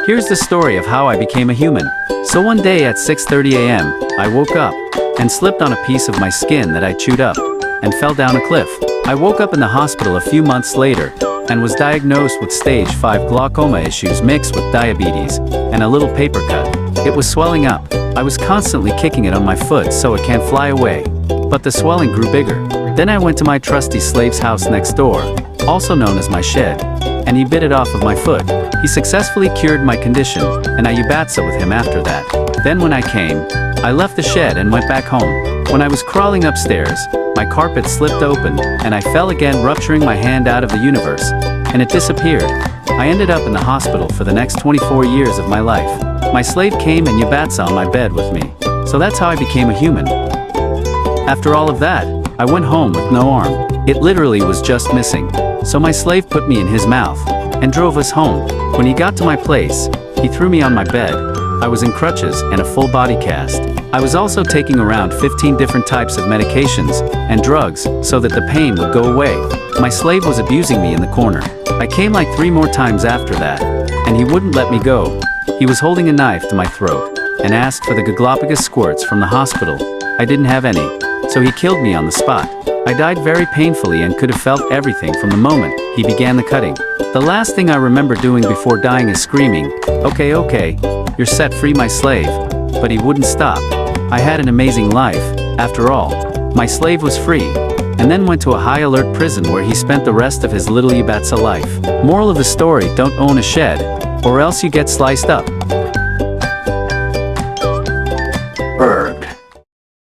Here's the story of how I became a human. So one day at 6:30 a.m., I woke up and slipped on a piece of my skin that I chewed up and fell down a cliff. I woke up in the hospital a few months later and was diagnosed with stage 5 glaucoma issues mixed with diabetes and a little paper cut. It was swelling up. I was constantly kicking it on my foot so it can't fly away. But the swelling grew bigger. Then I went to my trusty slave's house next door, also known as my shed, and he bit it off of my foot. He successfully cured my condition, and I yubatsa with him after that. Then when I came, I left the shed and went back home. When I was crawling upstairs, my carpet slipped open, and I fell again, rupturing my hand out of the universe, and it disappeared. I ended up in the hospital for the next 24 years of my life. My slave came and yubatsa on my bed with me. So that's how I became a human. After all of that, I went home with no arm. It literally was just missing. So my slave put me in his mouth and drove us home. When he got to my place, he threw me on my bed. I was in crutches and a full body cast. I was also taking around 15 different types of medications and drugs so that the pain would go away. My slave was abusing me in the corner. I came like 3 more times after that, and he wouldn't let me go. He was holding a knife to my throat and asked for the Galapagos squirts from the hospital. I didn't have any, so he killed me on the spot. I died very painfully and could have felt everything from the moment he began the cutting. The last thing I remember doing before dying is screaming, "Okay, okay, you're set free, my slave." But he wouldn't stop. I had an amazing life, after all. My slave was free, and then went to a high-alert prison where he spent the rest of his little yubatsa life. Moral of the story: don't own a shed, or else you get sliced up.